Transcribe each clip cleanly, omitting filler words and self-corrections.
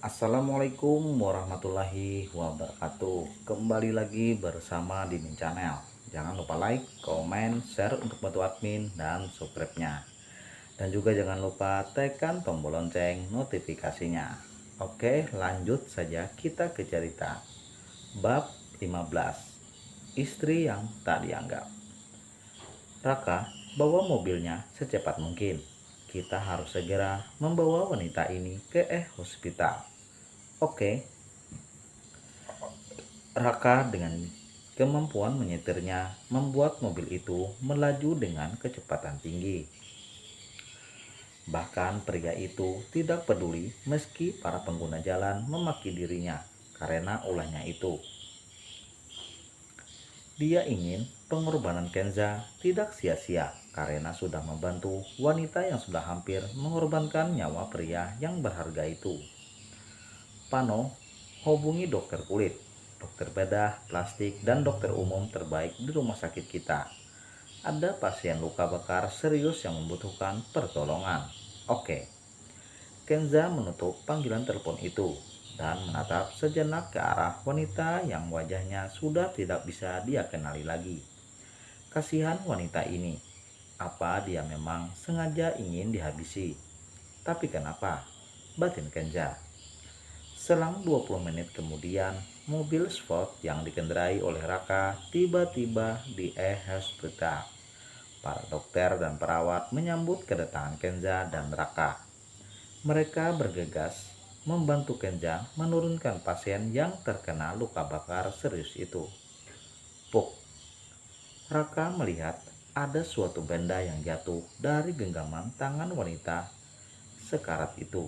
Assalamualaikum warahmatullahi wabarakatuh. Kembali lagi bersama Dimin Channel. Jangan lupa like, komen, share untuk bantu admin dan subscribe-nya. Dan juga jangan lupa tekan tombol lonceng notifikasinya. Oke, lanjut saja kita ke cerita. Bab 15. Istri yang tak dianggap. Raka bawa mobilnya secepat mungkin. Kita harus segera membawa wanita ini ke hospital. Oke, Raka dengan kemampuan menyetirnya membuat mobil itu melaju dengan kecepatan tinggi. Bahkan pria itu tidak peduli meski para pengguna jalan memaki dirinya karena ulahnya itu. Dia ingin pengorbanan Kenza tidak sia-sia karena sudah membantu wanita yang sudah hampir mengorbankan nyawa pria yang berharga itu. Pano, hubungi dokter kulit, dokter bedah, plastik, dan dokter umum terbaik di rumah sakit kita. Ada pasien luka bakar serius yang membutuhkan pertolongan. Oke. Kenza menutup panggilan telepon itu dan menatap sejenak ke arah wanita yang wajahnya sudah tidak bisa dia kenali lagi. Kasihan wanita ini. Apa dia memang sengaja ingin dihabisi? Tapi kenapa? Batin Kenza. Selang 20 menit kemudian, mobil sport yang dikendarai oleh Raka tiba-tiba di hospital. Para dokter dan perawat menyambut kedatangan Kenza dan Raka. Mereka bergegas membantu Kenza menurunkan pasien yang terkena luka bakar serius itu. Puk, Raka melihat ada suatu benda yang jatuh dari genggaman tangan wanita sekarat itu.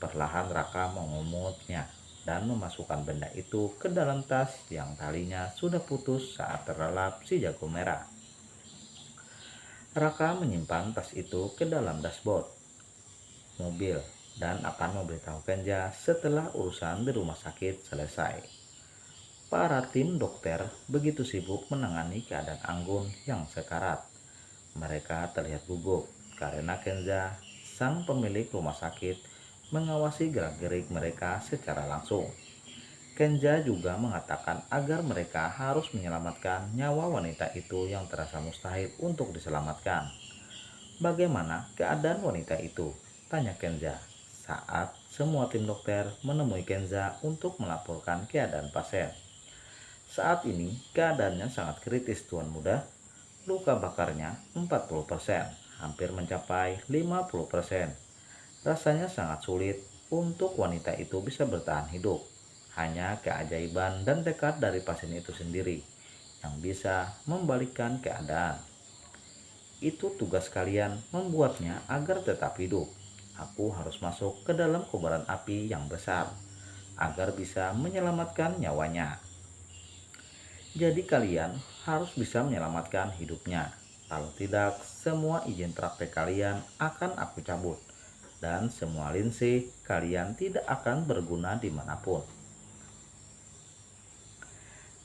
Perlahan Raka mengumutnya dan memasukkan benda itu ke dalam tas yang talinya sudah putus saat terlelap si jago merah. Raka menyimpan tas itu ke dalam dashboard mobil dan akan memberitahu Kenja setelah urusan di rumah sakit selesai. Para tim dokter begitu sibuk menangani keadaan Anggun yang sekarat. Mereka terlihat gugup karena Kenza, sang pemilik rumah sakit, mengawasi gerak-gerik mereka secara langsung. Kenja juga mengatakan agar mereka harus menyelamatkan nyawa wanita itu yang terasa mustahil untuk diselamatkan. Bagaimana keadaan wanita itu? Tanya Kenza saat semua tim dokter menemui Kenza untuk melaporkan keadaan pasien. Saat ini keadaannya sangat kritis tuan muda. Luka bakarnya 40%, hampir mencapai 50%. Rasanya sangat sulit untuk wanita itu bisa bertahan hidup. Hanya keajaiban dan tekad dari pasien itu sendiri yang bisa membalikkan keadaan. Itu tugas kalian membuatnya agar tetap hidup. Aku harus masuk ke dalam kobaran api yang besar agar bisa menyelamatkan nyawanya. Jadi kalian harus bisa menyelamatkan hidupnya. Kalau tidak, semua izin praktek kalian akan aku cabut. Dan semua linsi kalian tidak akan berguna dimanapun.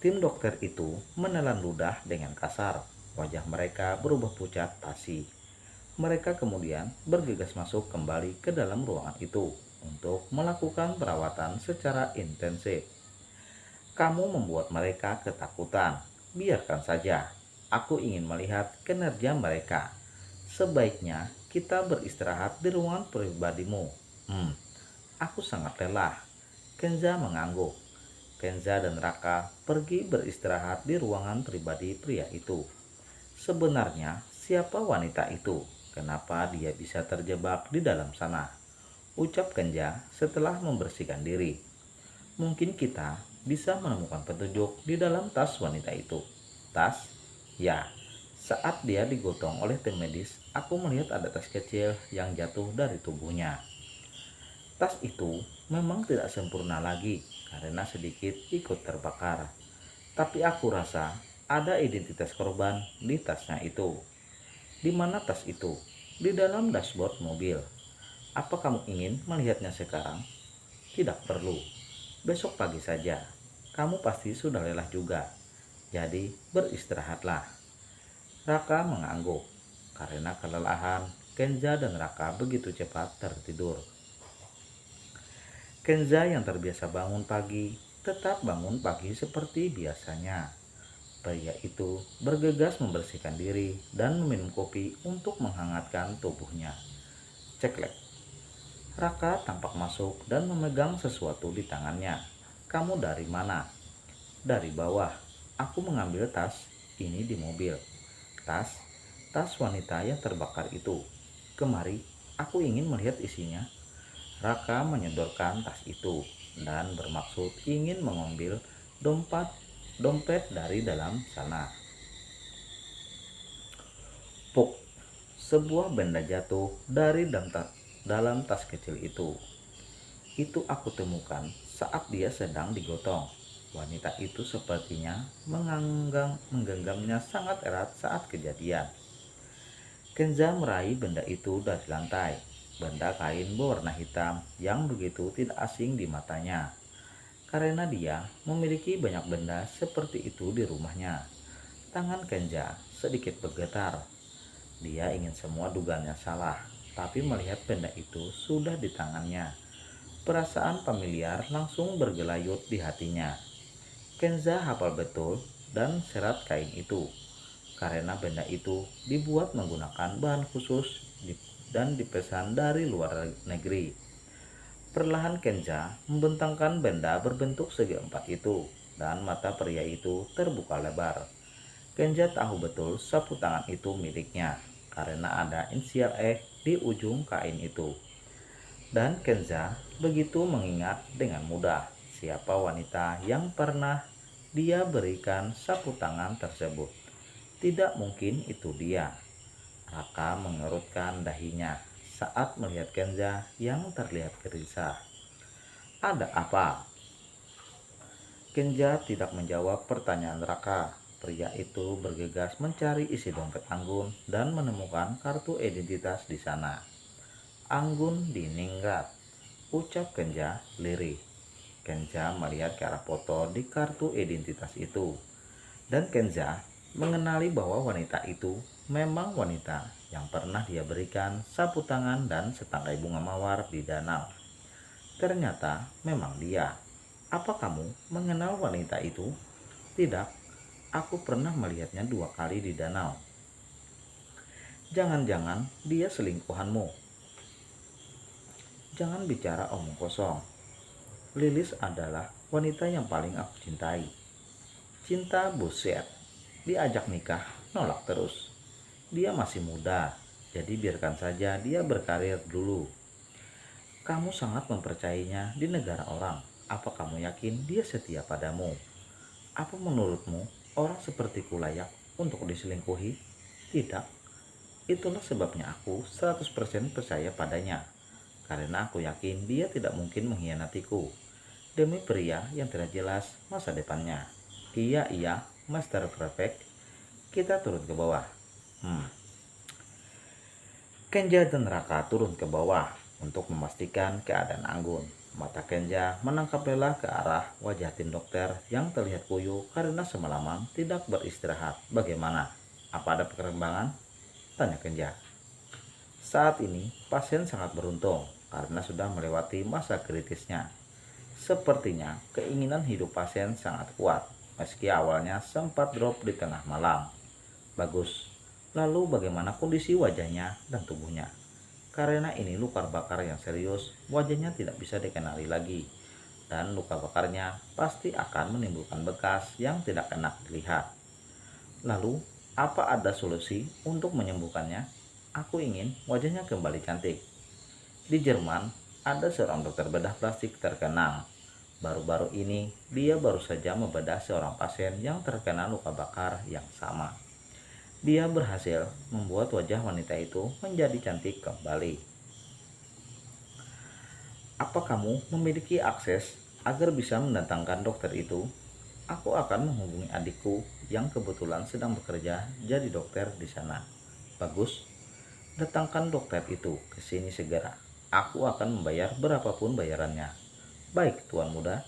Tim dokter itu menelan ludah dengan kasar. Wajah mereka berubah pucat pasi. Mereka kemudian bergegas masuk kembali ke dalam ruangan itu untuk melakukan perawatan secara intensif. Kamu membuat mereka ketakutan. Biarkan saja. Aku ingin melihat kinerja mereka. Sebaiknya kita beristirahat di ruangan pribadimu. Aku sangat lelah. Kenza mengangguk. Kenza dan Raka pergi beristirahat di ruangan pribadi pria itu. Sebenarnya siapa wanita itu? Kenapa dia bisa terjebak di dalam sana? Ucap Kenza setelah membersihkan diri. Mungkin kita bisa menemukan petunjuk di dalam tas wanita itu. Tas? Ya. Saat dia digotong oleh tim medis, aku melihat ada tas kecil yang jatuh dari tubuhnya. Tas itu memang tidak sempurna lagi karena sedikit ikut terbakar. Tapi aku rasa ada identitas korban di tasnya itu. Di mana tas itu? Di dalam dashboard mobil. Apa kamu ingin melihatnya sekarang? Tidak perlu. Besok pagi saja. Kamu pasti sudah lelah juga. Jadi beristirahatlah. Raka mengangguk. Karena kelelahan, Kenza dan Raka begitu cepat tertidur. Kenza yang terbiasa bangun pagi tetap bangun pagi seperti biasanya. Pria itu bergegas membersihkan diri dan meminum kopi untuk menghangatkan tubuhnya. Ceklek. Raka tampak masuk dan memegang sesuatu di tangannya. Kamu dari mana? Dari bawah. Aku mengambil tas ini di mobil. Tas? Tas wanita yang terbakar itu. Kemari, aku ingin melihat isinya. Raka menyodorkan tas itu dan bermaksud ingin mengambil dompet dari dalam sana. Puk! Sebuah benda jatuh dari dalam tas kecil itu. Itu aku temukan saat dia sedang digotong. Wanita itu sepertinya menggenggamnya sangat erat saat kejadian. Kenza meraih benda itu dari lantai. Benda kain berwarna hitam yang begitu tidak asing di matanya. Karena dia memiliki banyak benda seperti itu di rumahnya. Tangan Kenza sedikit bergetar. Dia ingin semua dugaannya salah, tapi melihat benda itu sudah di tangannya. Perasaan familiar langsung bergelayut di hatinya. Kenza hafal betul dan serat kain itu, karena benda itu dibuat menggunakan bahan khusus dan dipesan dari luar negeri. Perlahan Kenza membentangkan benda berbentuk segi empat itu, dan mata pria itu terbuka lebar. Kenza tahu betul sapu tangan itu miliknya, karena ada inisial E di ujung kain itu. Dan Kenza begitu mengingat dengan mudah siapa wanita yang pernah dia berikan sapu tangan tersebut. Tidak mungkin itu dia. Raka mengerutkan dahinya saat melihat Kenza yang terlihat gelisah. Ada apa? Kenza tidak menjawab pertanyaan Raka. Pria itu bergegas mencari isi dompet Anggun dan menemukan kartu identitas di sana. Anggun diningrat, ucap Kenza lirih. Kenza melihat ke arah foto di kartu identitas itu. Dan Kenza mengenali bahwa wanita itu memang wanita yang pernah dia berikan sapu tangan dan setangkai bunga mawar di danau. Ternyata memang dia. Apa kamu mengenal wanita itu? Tidak, aku pernah melihatnya 2 kali di danau. Jangan-jangan dia selingkuhanmu. Jangan bicara omong kosong. Lilis adalah wanita yang paling aku cintai. Cinta buset. Diajak nikah, nolak terus. Dia masih muda, jadi biarkan saja dia berkarir dulu. Kamu sangat mempercayainya di negara orang. Apa kamu yakin dia setia padamu? Apa menurutmu orang sepertiku layak untuk diselingkuhi? Tidak. Itulah sebabnya aku 100% percaya padanya. Karena aku yakin dia tidak mungkin mengkhianatiku. Demi pria yang tidak jelas masa depannya. Iya, Master Perfect. Kita turun ke bawah. Kenja dan Raka turun ke bawah untuk memastikan keadaan Anggun. Mata Kenja menangkap lelah ke arah wajah tim dokter yang terlihat kuyup karena semalaman tidak beristirahat. Bagaimana? Apa ada perkembangan? Tanya Kenja. Saat ini pasien sangat beruntung karena sudah melewati masa kritisnya. Sepertinya keinginan hidup pasien sangat kuat, meski awalnya sempat drop di tengah malam. Bagus. Lalu bagaimana kondisi wajahnya dan tubuhnya? Karena ini luka bakar yang serius, wajahnya tidak bisa dikenali lagi. Dan luka bakarnya pasti akan menimbulkan bekas yang tidak enak dilihat. Lalu, apa ada solusi untuk menyembuhkannya? Aku ingin wajahnya kembali cantik. Di Jerman, ada seorang dokter bedah plastik terkenal. Baru-baru ini, dia baru saja membedah seorang pasien yang terkena luka bakar yang sama. Dia berhasil membuat wajah wanita itu menjadi cantik kembali. Apa kamu memiliki akses agar bisa mendatangkan dokter itu? Aku akan menghubungi adikku yang kebetulan sedang bekerja jadi dokter di sana. Bagus, datangkan dokter itu ke sini segera. Aku akan membayar berapapun bayarannya. Baik, Tuan Muda,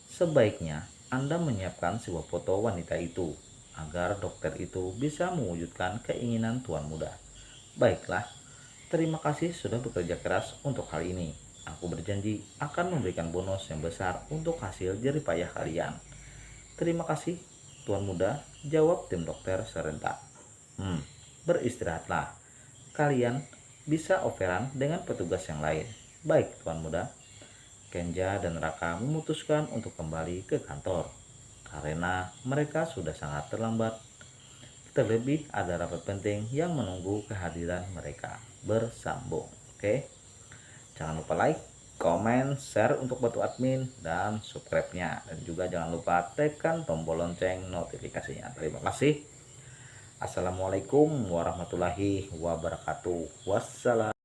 sebaiknya Anda menyiapkan sebuah foto wanita itu agar dokter itu bisa mewujudkan keinginan Tuan Muda. Baiklah, terima kasih sudah bekerja keras untuk hal ini. Aku berjanji akan memberikan bonus yang besar untuk hasil jerih payah kalian. Terima kasih, Tuan Muda, jawab tim dokter serentak. Beristirahatlah. Kalian bisa operan dengan petugas yang lain. Baik, Tuan Muda. Kenja dan Raka memutuskan untuk kembali ke kantor karena mereka sudah sangat terlambat. Terlebih ada rapat penting yang menunggu kehadiran mereka. Bersambung. Oke. Jangan lupa like, komen, share untuk bantu admin, dan subscribe-nya. Dan juga jangan lupa tekan tombol lonceng notifikasinya. Terima kasih. Assalamualaikum warahmatullahi wabarakatuh. Wassalam.